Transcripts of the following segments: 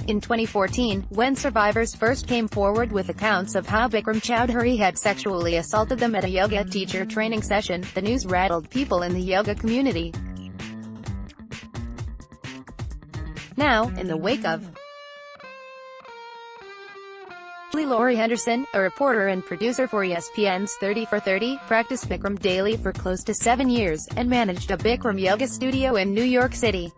In 2014, when survivors first came forward with accounts of how Bikram Choudhury had sexually assaulted them at a yoga teacher training session, the news rattled people in the yoga community. Now, in the wake of Lowrie Henderson, a reporter and producer for ESPN's 30 for 30, practiced Bikram daily for close to 7 years, and managed a Bikram yoga studio in New York City.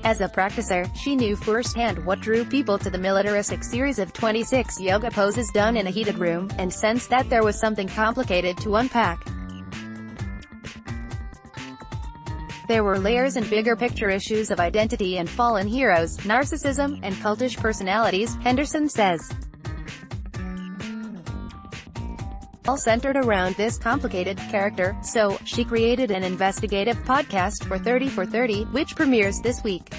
As a practicer, she knew firsthand what drew people to the militaristic series of 26 yoga poses done in a heated room, and sensed that there was something complicated to unpack. There were layers and bigger picture issues of identity and fallen heroes, narcissism, and cultish personalities, Henderson says. All centered around this complicated character, so she created an investigative podcast for 30 for 30, which premieres this week.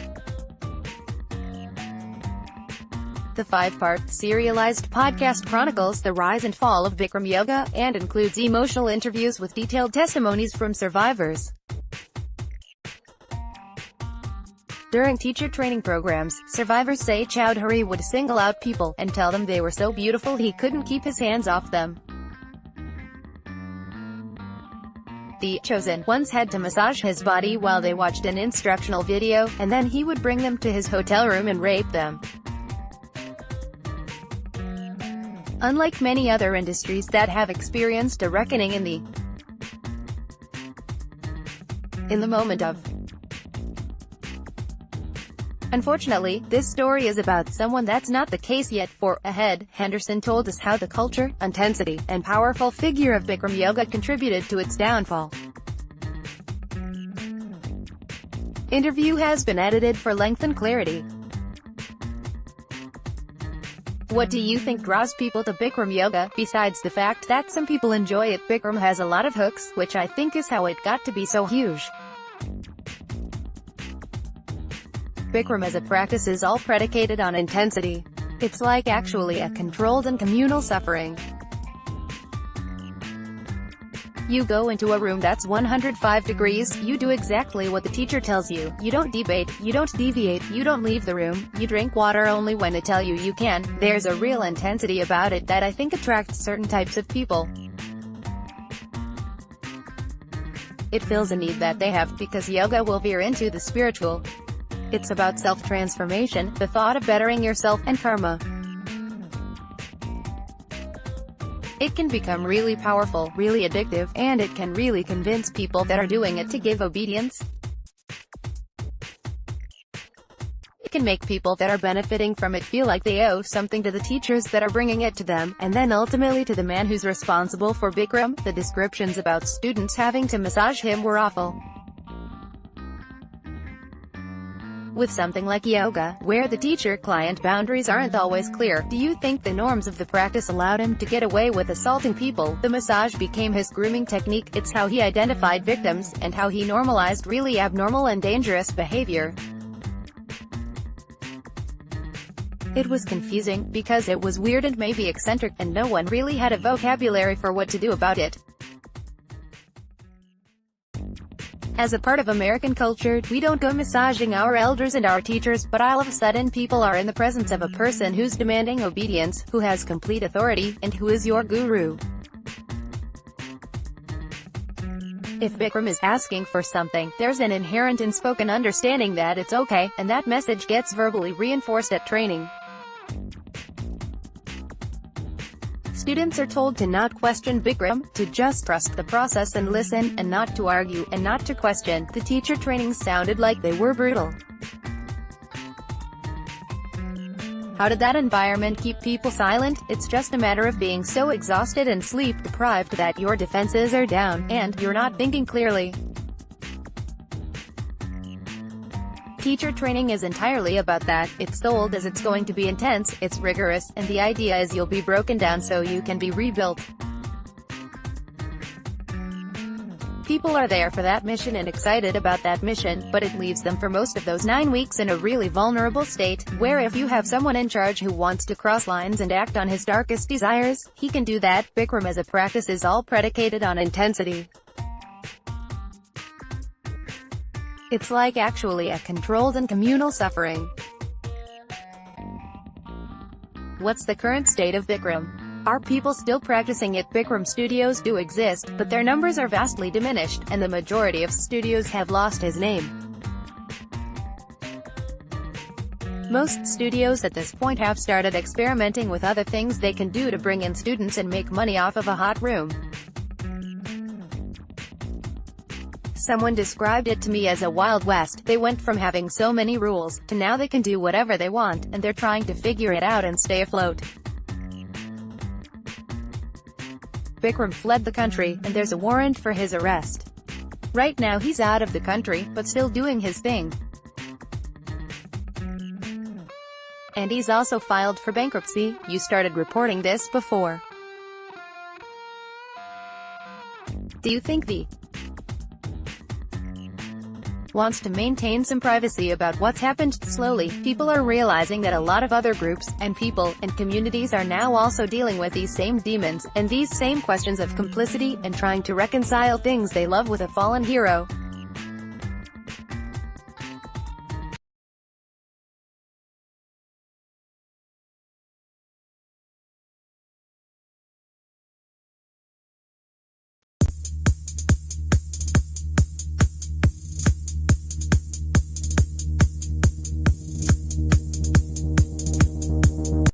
The 5-part, serialized podcast chronicles the rise and fall of Bikram yoga, and includes emotional interviews with detailed testimonies from survivors. During teacher training programs, survivors say Choudhury would single out people, and tell them they were so beautiful he couldn't keep his hands off them. The chosen ones had to massage his body while they watched an instructional video, and then he would bring them to his hotel room and rape them. Unlike many other industries that have experienced a reckoning in the moment of. Unfortunately, this story is about someone that's not the case yet. For Ahead, Henderson told us how the culture, intensity, and powerful figure of Bikram yoga contributed to its downfall. Interview has been edited for length and clarity. What do you think draws people to Bikram yoga, besides the fact that some people enjoy it? Bikram has a lot of hooks, which I think is how it got to be so huge. Bikram as a practice is all predicated on intensity. It's like actually a controlled and communal suffering. You go into a room that's 105 degrees, you do exactly what the teacher tells you, you don't debate, you don't deviate, you don't leave the room, you drink water only when they tell you you can. There's a real intensity about it that I think attracts certain types of people. It fills a need that they have, because yoga will veer into the spiritual. It's about self-transformation, the thought of bettering yourself, and karma. It can become really powerful, really addictive, and it can really convince people that are doing it to give obedience. It can make people that are benefiting from it feel like they owe something to the teachers that are bringing it to them, and then ultimately to the man who's responsible for Bikram. The descriptions about students having to massage him were awful. With something like yoga, where the teacher-client boundaries aren't always clear, do you think the norms of the practice allowed him to get away with assaulting people? The massage became his grooming technique. It's how he identified victims, and how he normalized really abnormal and dangerous behavior. It was confusing, because it was weird and maybe eccentric, and no one really had a vocabulary for what to do about it. As a part of American culture, we don't go massaging our elders and our teachers, but all of a sudden people are in the presence of a person who's demanding obedience, who has complete authority, and who is your guru. If Bikram is asking for something, there's an inherent unspoken understanding that it's okay, and that message gets verbally reinforced at training. Students are told to not question Bikram, to just trust the process and listen, and not to argue, and not to question. The teacher trainings sounded like they were brutal. How did that environment keep people silent? It's just a matter of being so exhausted and sleep-deprived that your defenses are down, and you're not thinking clearly. Teacher training is entirely about that. It's sold as it's going to be intense, it's rigorous, and the idea is you'll be broken down so you can be rebuilt. People are there for that mission and excited about that mission, but it leaves them for most of those 9 weeks in a really vulnerable state, where if you have someone in charge who wants to cross lines and act on his darkest desires, he can do that. Bikram as a practice is all predicated on intensity. It's like actually a controlled and communal suffering. What's the current state of Bikram? Are people still practicing it? Bikram studios do exist, but their numbers are vastly diminished, and the majority of studios have lost his name. Most studios at this point have started experimenting with other things they can do to bring in students and make money off of a hot room. Someone described it to me as a Wild West. They went from having so many rules, to now they can do whatever they want, and they're trying to figure it out and stay afloat. Bikram fled the country, and there's a warrant for his arrest. Right now he's out of the country, but still doing his thing. And he's also filed for bankruptcy. You started reporting this before. Do you think the wants to maintain some privacy about what's happened? Slowly, people are realizing that a lot of other groups, and people, and communities are now also dealing with these same demons, and these same questions of complicity, and trying to reconcile things they love with a fallen hero.